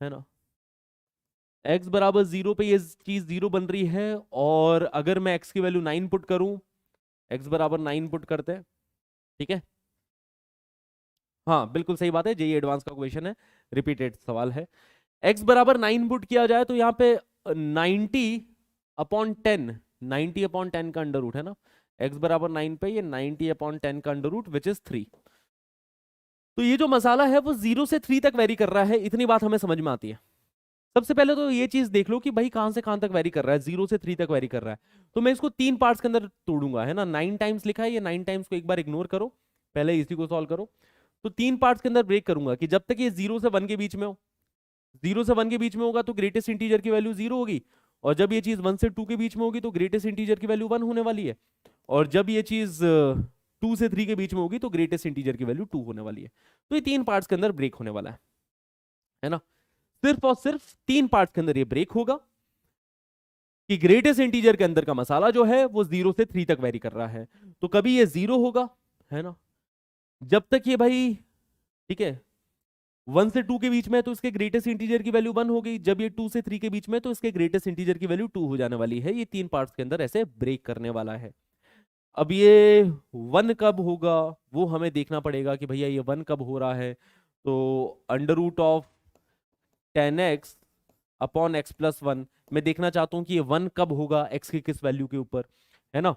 है ना। x बराबर 0 पे ये चीज 0 बन रही है, और अगर मैं x की वैल्यू 9 पुट करूं, x बराबर 9 पुट करते हैं, ठीक है। हाँ बिल्कुल सही बात है, जेई एडवांस का क्वेश्चन है, रिपीटेड सवाल है। x बराबर 9 पुट किया जाए तो यहाँ पे 90/10, 90/10 का अंडर रूट है ना। x बराबर 9 पे ये 90/10 का अंडर रूट विच इज 3। तो ये जो मसाला है वो 0 से 3 तक वेरी कर रहा है, इतनी बात हमें समझ में आती है। सबसे पहले तो ये चीज देख लो कि भाई कहां से कहां तक वेरी कर रहा है, 0 से 3 तक वेरी कर रहा है। तो मैं इसको 3 पार्ट्स के अंदर तोड़ूंगा, है ना। 9 टाइम्स लिखा है, ये 9 टाइम्स को एक बार इग्नोर करो, पहले इसी को सॉल्व करो। तो 3 पार्ट्स के अंदर ब्रेक करूंगा कि जब तक ये 0 से 1 के बीच में हो, 0 से 1 के बीच में होगा तो ग्रेटेस्ट इंटीजर की वैल्यू 0 होगी, और जब ये चीज 1 से 2 के बीच में होगी तो ग्रेटेस्ट इंटीजर की वैल्यू 1 होने वाली है, और जब ये चीज 2 से 3 के बीच में होगी तो ग्रेटेस्ट इंटीजर की वैल्यू 2 होने वाली है। तो ये 3 पार्ट्स के अंदर ब्रेक होने वाला है ना। सिर्फ और सिर्फ 3 पार्ट्स के अंदर ये ब्रेक होगा कि ग्रेटेस्ट इंटीजर के अंदर का मसाला जो है वो 0 से 3 तक वेरी कर रहा है। तो कभी ये 0 होगा, है ना, जब तक ये भाई, ठीक है, 1 से 2 के बीच में है तो इसके ग्रेटेस्ट इंटीजर की वैल्यू 1 हो गई, जब ये 2 से 3 के बीच में तो इसके ग्रेटेस्ट इंटीजर की वैल्यू 2 हो जाने वाली है। ये 3 पार्ट्स के अंदर ऐसे ब्रेक करने वाला है। अब ये 1 कब होगा वो हमें देखना पड़ेगा कि भैया ये 1 कब हो रहा है। तो अंडर रूट ऑफ 10x/x+1, मैं देखना चाहता हूं कि ये 1 कब होगा, x की किस वैल्यू के ऊपर, है ना।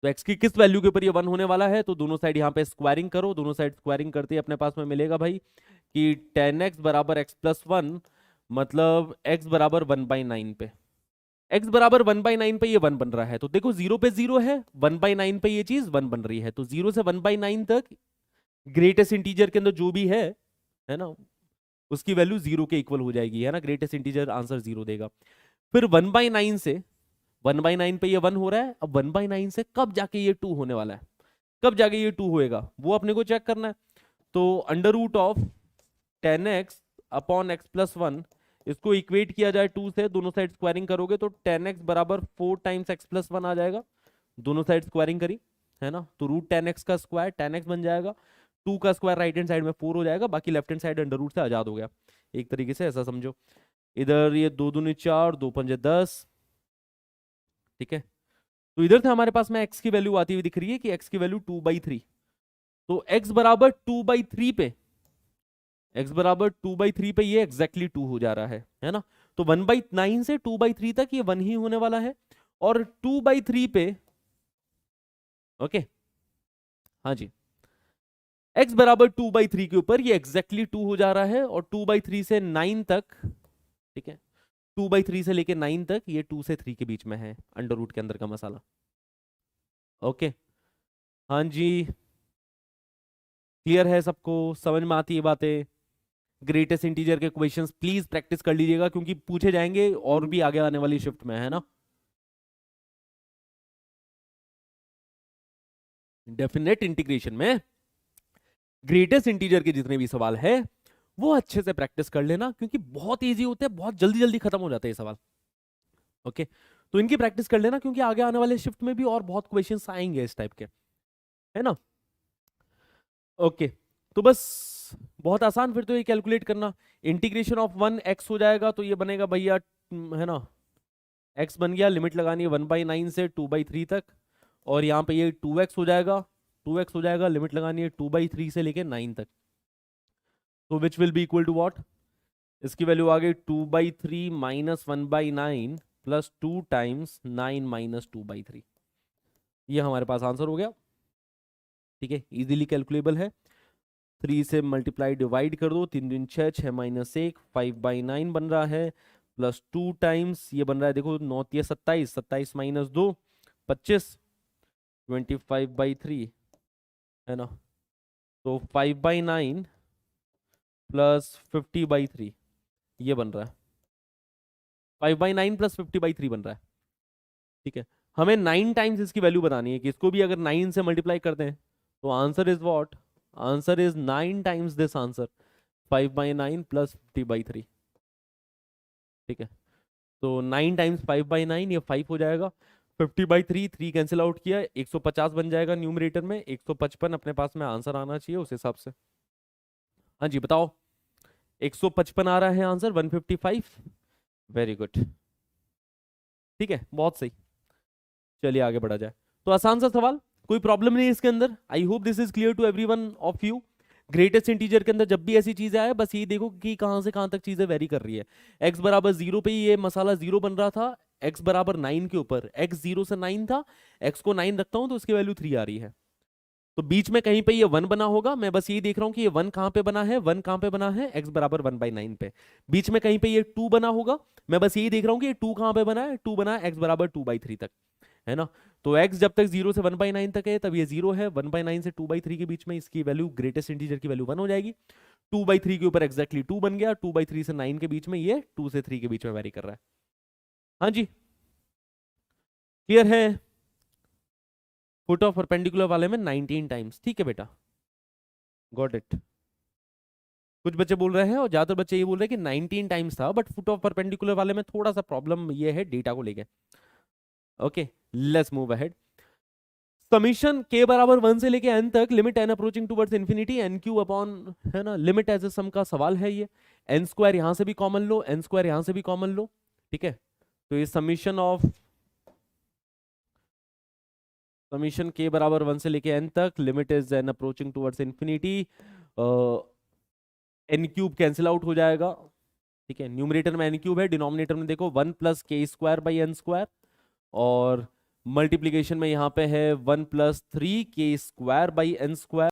तो x की किस वैल्यू के ऊपर ये 1 होने वाला है, तो दोनों साइड यहाँ पे स्क्वायरिंग करो, दोनों साइड स्क्वायरिंग करते ही अपने पास में मिलेगा भाई कि 10x बराबर x+1, मतलब x बराबर 1/9 पे, x बराबर 1/9 पे ये 1 बन रहा है। तो देखो 0 पे 0 है, 1/9 पे ये चीज 1 बन रही है, तो 0 से 1/9 तक ग्रेटेस्ट इंटीजर के अंदर जो भी है ना, उसकी वैल्यू 0 के इक्वल हो जाएगी, है ना। ग्रेटेस्ट इंटीजर आंसर 0 देगा। फिर 1/9 से, 1/9 पे ये 1 हो रहा है, अब 1/9 से कब जाके ये 2 होने वाला है, कब जाके ये 2 होएगा वो अपने को चेक करना है। तो अंडर रूट ऑफ 10x/x+1, इसको इक्वेट किया जाए 2 से, दोनों साइड स्क्वायरिंग करोगे तो 10x बराबर 4 टाइम्स x+1 आ जाएगा। दोनों साइड स्क्वायरिंग करी, है ना, तो रूट 10x का स्क्वायर 10x बन जाएगा, 2 का स्क्वायर राइट हैंड साइड में 4 हो जाएगा, बाकी left hand side under root से आजाद हो गया। एक तरीके से ऐसा समझो, इधर ये 2 दूनी 4, 2 पंजे 10, ठीक है। तो इधर से हमारे पास में x की वैल्यू आती हुई दिख रही है कि x की वैल्यू 2/3, तो x बराबर 2/3 पे, x बराबर 2/3 पे ये एग्जैक्टली 2 हो जा रहा है ना। तो 1/9 से 2/3 तक ये 1 ही होने वाला है, और 2/3 पे, ओके, हाँ जी, x बराबर 2/3 के ऊपर ये एग्जैक्टली 2 हो जा रहा है, और 2/3 से 9 तक, ठीक है, 2/3 से लेके 9 तक ये 2 से 3 के बीच में है अंडर रूट के अंदर का मसाला। ओके, हाँ जी, क्लियर है सबको, समझ में आती है बातें। ग्रेटेस्ट इंटीजर के क्वेश्चंस प्लीज प्रैक्टिस कर लीजिएगा, क्योंकि पूछे जाएंगे और भी आगे आने वाली शिफ्ट में, है ना। डेफिनेट इंटीग्रेशन में ग्रेटेस्ट इंटीजर के जितने भी सवाल है वो अच्छे से प्रैक्टिस कर लेना, क्योंकि बहुत इजी होते हैं, बहुत जल्दी जल्दी खत्म हो जाते हैं ये सवाल। ओके, तो इनकी प्रैक्टिस कर लेना, क्योंकि आगे आने वाले शिफ्ट में भी और बहुत क्वेश्चंस आएंगे इस टाइप के, है ना। ओके, तो बस बहुत आसान, फिर तो ये कैलकुलेट करना, इंटीग्रेशन ऑफ 1x हो जाएगा तो ये बनेगा भैया, है ना, x बन गया, लिमिट लगानी है 1/9 से 2/3 तक, और यहाँ पे ये 2x हो जाएगा, 2x हो जाएगा, लिमिट लगानी है 2/3 से लेके 9 तक। तो which will be equal to what, इसकी वैल्यू आ गई 2/3 माइनस 1/9 प्लस 2 टाइम्स 9 माइनस 2/3। ये हमारे पास आंसर हो गया, ठीक है, इजीली कैलकुलेबल है। 3 से मल्टीप्लाई डिवाइड कर दो, 3 दूनी 6, 6 माइनस 1, 5/9 बन रहा है, प्लस 2 टाइम्स ये बन रहा है, देखो 9 3 27, 27 माइनस 2 25, 25/3, है ना। तो 5/9 प्लस 50/3 ये बन रहा है, 5/9 प्लस 50/3 बन रहा है, ठीक है। हमें 9 टाइम्स इसकी वैल्यू बतानी है कि इसको भी अगर 9 से मल्टीप्लाई करते हैं तो answer is what, answer is 9 times this answer, 5/9 plus 50/3, ठीक है। तो 9 टाइम्स 5/9 ये 5 हो जाएगा, 50/3, 3 कैंसिल आउट किया, 150 बन जाएगा न्यूमरेटर में, 155 अपने पास में आंसर आना चाहिए उस हिसाब से। हाँ जी बताओ, 155 आ रहा है आंसर, 155। वेरी गुड, ठीक है, बहुत सही। चलिए आगे बढ़ा जाए। तो आसान सा सवाल, कोई प्रॉब्लम नहीं है इसके अंदर। I hope this is clear to everyone of you. Greatest integer के अंदर जब भी ऐसी चीजें आए, बस ये देखो कि कहां से कहां तक चीजें वेरी कर रही है। x बराबर 0 पे ही ये मसाला 0 बन रहा था, x बराबर 9 के ऊपर x 0 से 9 था, x को 9 रखता हूं तो उसकी वैल्यू 3 आ रही है। तो बीच में कहीं पे ये 1 बना होगा, मैं बस ये देख रहा हूं कि ये 1 कहां पे बना है, 1 कहां पे बना है, x बराबर 1/9 पे। बीच में कहीं पे ये 2 बना होगा, मैं बस यही देख रहा हूं कि ये 2 कहां पे बना है, 2 बना है x बराबर 2/3 तक, है ना। तो x जब तक 0 से 1/9 तक है तब ये 0 है, 1/9 से 2/3 के बीच में इसकी वैल्यू, ग्रेटेस्ट इंटीजर की वैल्यू 1 हो जाएगी। 2/3 के ऊपर एग्जैक्टली 2 बन गया, 2/3 से 9 के बीच में ये 2 से 3 के बीच में वेरी कर रहा है। हाँ जी, क्लियर है। फुट ऑफ परपेंडिकुलर वाले में 19 टाइम्स, ठीक है बेटा, गॉट इट। कुछ बच्चे बोल रहे हैं और ज्यादातर बच्चे ये बोल रहे हैं कि 19 टाइम्स था, बट फुट ऑफ परपेंडिकुलर वाले में थोड़ा सा प्रॉब्लम ये है डेटा को लेके। Okay, let's move ahead. Summation k बराबर 1 से लेके n तक, limit n approaching towards infinity n Q upon, है ना, लिमिट एज ए सम का सवाल है ये। n स्क्वायर यहां से भी कॉमन लो, n स्क्वायर यहां से भी कॉमन लो, ठीक है। तो ये समीशन ऑफ, समीशन k बराबर 1 से लेके n तक, limit is n approaching towards infinity, n cube cancel out हो जाएगा, ठीक है। न्यूमरेटर में n क्यूब है, डिनोमिनेटर में देखो 1 plus k square by n square, और मल्टीप्लीकेशन में यहाँ पे है 1 plus 3 k square by n square.